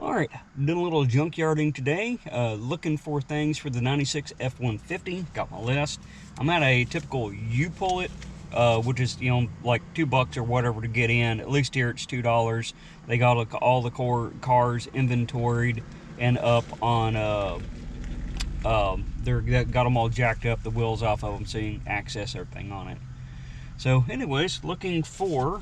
All right, did a little junkyarding today, looking for things for the 96 F-150. Got my list. I'm at a typical U-Pull-It, which is, like $2 or whatever to get in. At least here it's $2. They got all the cars inventoried and up on, they got them all jacked up, the wheels off of them, so you can access everything on it. So anyways, looking for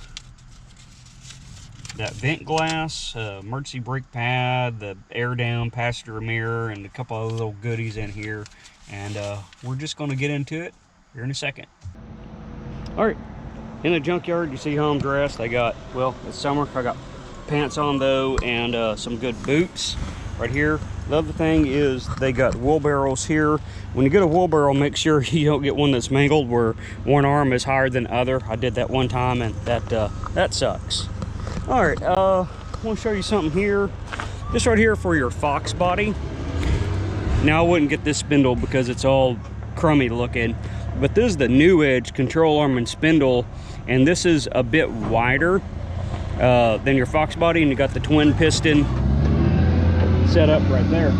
that vent glass, emergency brake pad, the air down passenger mirror, and a couple of little goodies in here. And we're just going to get into it here in a second. All right, in the junkyard, you see how I'm dressed. I got, well, it's summer. I got pants on though, and some good boots right here. The other thing is they got wheelbarrows here. When you get a wheelbarrow, make sure you don't get one that's mangled where one arm is higher than the other. I did that one time, and that sucks. All right, I want to show you something here. This right here for your Fox body. Now I wouldn't get this spindle because it's all crummy looking, but this is the New Edge control arm and spindle, and this is a bit wider than your Fox body, and you got the twin piston set up right there.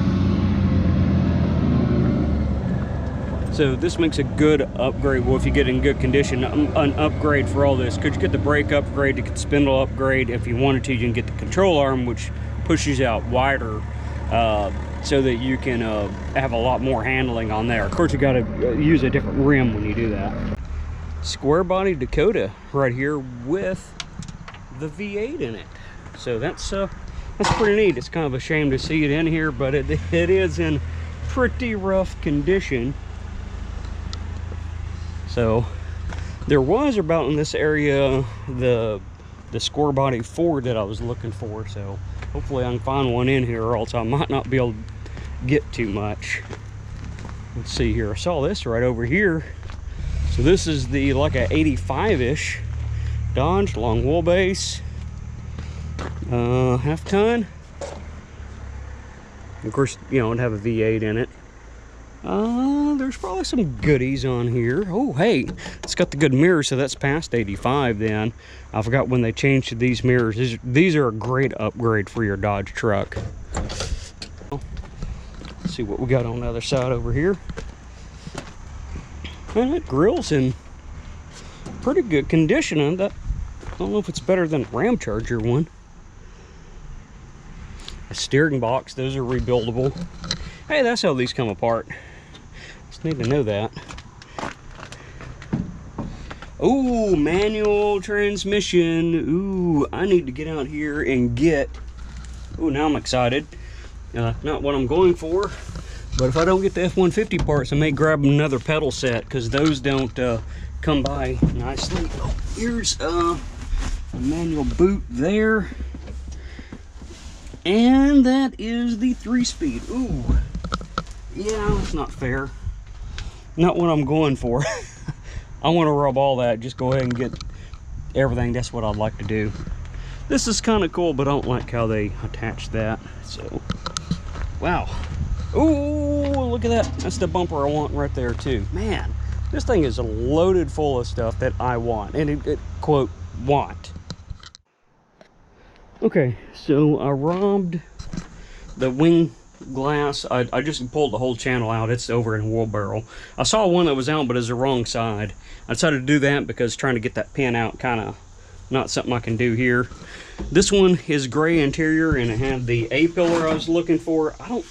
So this makes a good upgrade. Well, if you get in good condition, an upgrade for all this. Could you get the brake upgrade, you get the spindle upgrade. If you wanted to, you can get the control arm, which pushes out wider, so that you can have a lot more handling on there. Of course, you got to use a different rim when you do that. Square body Dakota right here with the V8 in it. So that's pretty neat. It's kind of a shame to see it in here, but it is in pretty rough condition. So there was about in this area the square body Ford that I was looking for, so hopefully I can find one in here, or else I might not be able to get too much. Let's see here. I saw this right over here. So this is the like a 85-ish Dodge long wheelbase, half ton. Of course, it'd have a V8 in it. There's probably some goodies on here. Oh, hey, it's got the good mirrors, so that's past 85 then. I forgot when they changed to these mirrors. These are a great upgrade for your Dodge truck. Let's see what we got on the other side over here. And that grill's in pretty good condition. I don't know if it's better than a Ram Charger one. A steering box, those are rebuildable. Hey, that's how these come apart. Just need to know that. Oh, manual transmission. Ooh, I need to get out here and get... Ooh, now I'm excited. Not what I'm going for, but if I don't get the F-150 parts, I may grab another pedal set, because those don't come by nicely. Oh, here's a manual boot there. And that is the 3-speed. Ooh. Yeah, that's not fair. Not what I'm going for. I want to rub all that. Just go ahead and get everything. That's what I'd like to do. This is kind of cool, but I don't like how they attach that. So, wow. Ooh, look at that. That's the bumper I want right there too. Man, this thing is loaded full of stuff that I want. And it quote, want. Okay, so I robbed the wing glass. I just pulled the whole channel out. It's over in a wheelbarrow. I saw one that was out, but it's the wrong side. I decided to do that because trying to get that pin out kind of not something I can do here. This one is gray interior, and it had the A-pillar I was looking for. I don't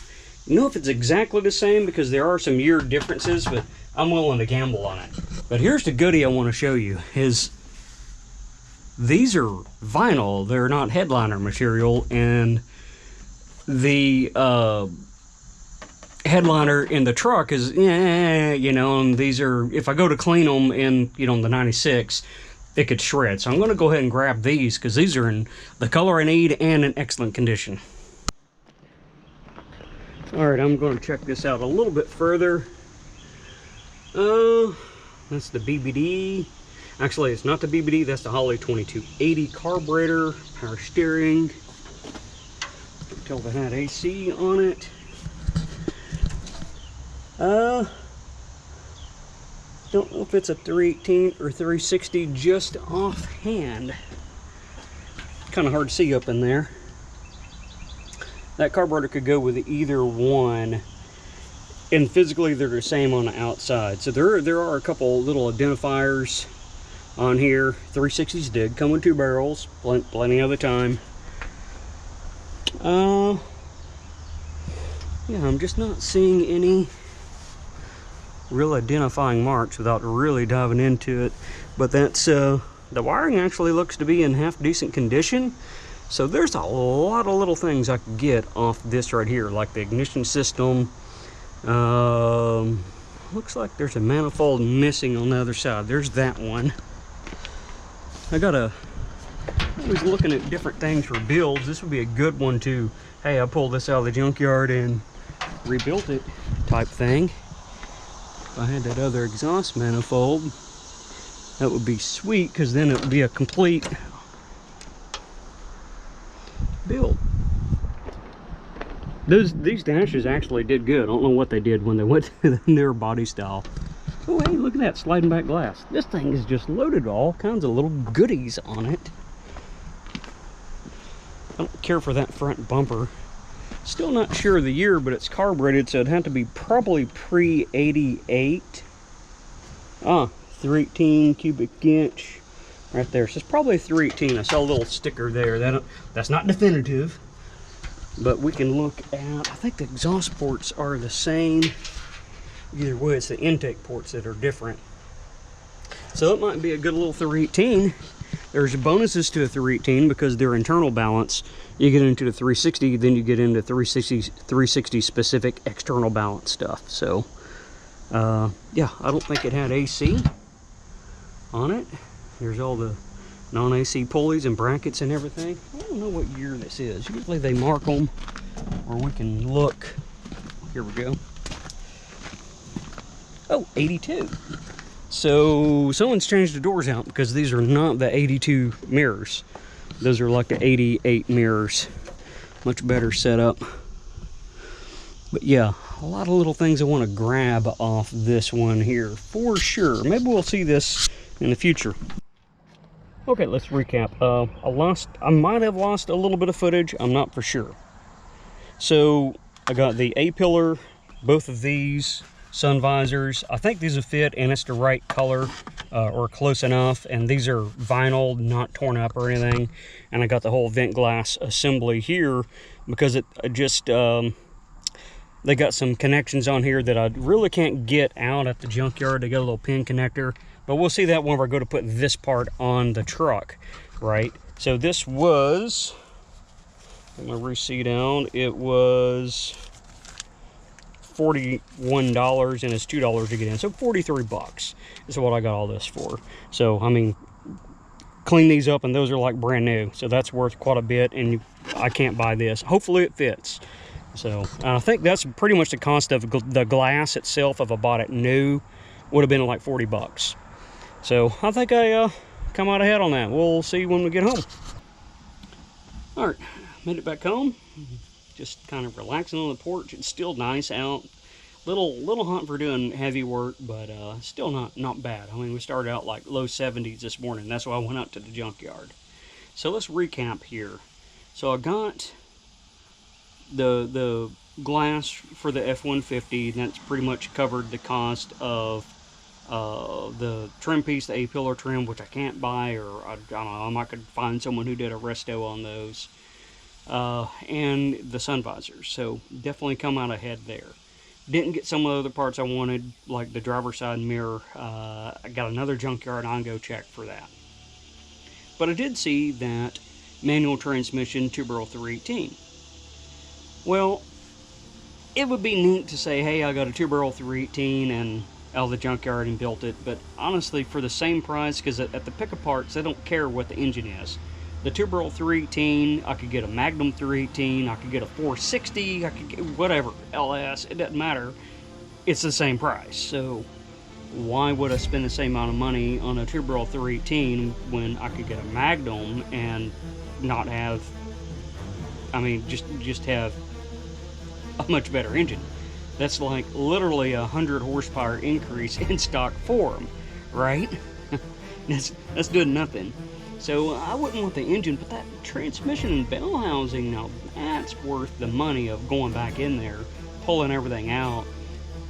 know if it's exactly the same because there are some year differences, but I'm willing to gamble on it. But here's the goodie I want to show you is these are vinyl. They're not headliner material, and the headliner in the truck is, and these are, if I go to clean them in, the 96, it could shred. So I'm going to go ahead and grab these because these are in the color I need and in excellent condition. All right, I'm going to check this out a little bit further. That's the BBD. Actually, it's not the BBD, that's the Holley 2280 carburetor, power steering. Tell they had AC on it. Don't know if it's a 318 or 360 just offhand. Kind of hard to see up in there. that carburetor could go with either one, and physically they're the same on the outside. So there are a couple little identifiers on here. 360s did come with 2 barrels, plenty of the time. Yeah, I'm just not seeing any real identifying marks without really diving into it. But that's the wiring actually looks to be in half decent condition. So there's a lot of little things I could get off this right here, like the ignition system. Looks like there's a manifold missing on the other side. There's that one. I was looking at different things for builds. This would be a good one too. Hey, I pulled this out of the junkyard and rebuilt it type thing. If I had that other exhaust manifold, that would be sweet, because then it would be a complete build. These dashes actually did good. I don't know what they did when they went to their body style. Oh, hey, look at that sliding back glass. This thing is just loaded with all kinds of little goodies on it. I don't care for that front bumper. Still not sure of the year, but it's carbureted, so it'd have to be probably pre-88. 318 cubic inch right there. So it's probably 318. I saw a little sticker there. That's not definitive, but we can look at, I think the exhaust ports are the same. Either way, it's the intake ports that are different. So it might be a good little 318. There's bonuses to a 318 because they're internal balance. You get into the 360, then you get into 360 specific external balance stuff. So yeah, I don't think it had AC on it. There's all the non-AC pulleys and brackets and everything. I don't know what year this is. Usually they mark them, or we can look. Here we go. Oh, 82. So someone's changed the doors out, because these are not the 82 mirrors. Those are like the 88 mirrors. Much better setup. But yeah, a lot of little things I want to grab off this one here for sure. Maybe we'll see this in the future. Okay, let's recap. I might have lost a little bit of footage. I'm not for sure. So I got the A-pillar, both of these sun visors. I think these will fit, and it's the right color, or close enough. And these are vinyl, not torn up or anything. And I got the whole vent glass assembly here because it just they got some connections on here that I really can't get out at the junkyard. They got a little pin connector, but we'll see that whenever I go to put this part on the truck, right? So this was, put my receipt down, it was $41, and it's $2 to get in, so 43 bucks is what I got all this for. So I mean, clean these up and those are like brand new, so that's worth quite a bit, and I can't buy this. Hopefully it fits. So I think that's pretty much the cost of the glass itself. If I bought it new, would have been like 40 bucks. So I think I come out ahead on that. We'll see when we get home. All right, made it back home. Just kind of relaxing on the porch. It's still nice out. Little hot for doing heavy work, but still not bad. I mean, we started out like low 70s this morning. That's why I went out to the junkyard. So let's recap here. So I got the glass for the F-150, and that's pretty much covered the cost of the trim piece, the A-pillar trim, which I can't buy, or I don't know, I might could find someone who did a resto on those, and the sun visors. So definitely come out ahead there. Didn't get some of the other parts I wanted, like the driver's side mirror. I got another junkyard, I'll go check for that. But I did see that manual transmission 2-barrel 318. Well, it would be neat to say, hey, I got a 2-barrel 318 and out of the junkyard and built it, but honestly, for the same price, because at the pickup parts, they don't care what the engine is. The 2-barrel 318, I could get a Magnum 318, I could get a 460, I could get whatever, LS, it doesn't matter. It's the same price. So why would I spend the same amount of money on a 2-barrel 318 when I could get a Magnum and not have, I mean, just have a much better engine? That's like literally 100 horsepower increase in stock form, right? that's doing nothing. So I wouldn't want the engine, but that transmission and bell housing, now that's worth the money of going back in there, pulling everything out.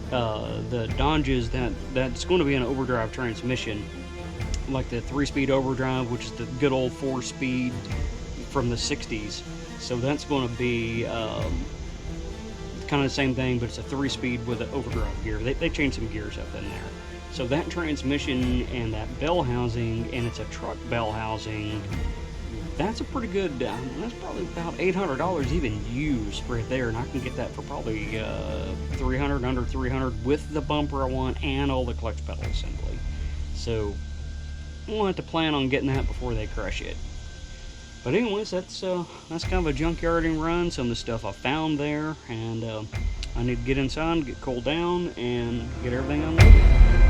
The Dodges, that's going to be an overdrive transmission, like the 3-speed overdrive, which is the good old 4-speed from the 60s. So that's going to be kind of the same thing, but it's a 3-speed with an overdrive gear. They changed some gears up in there. So that transmission and that bell housing, and it's a truck bell housing, that's a pretty good, that's probably about $800 even used right there, and I can get that for probably $300, under $300 with the bumper I want and all the clutch pedal assembly. So we'll have to plan on getting that before they crush it. But anyways, that's kind of a junkyarding run, some of the stuff I found there, and I need to get inside, get cooled down, and get everything unloaded.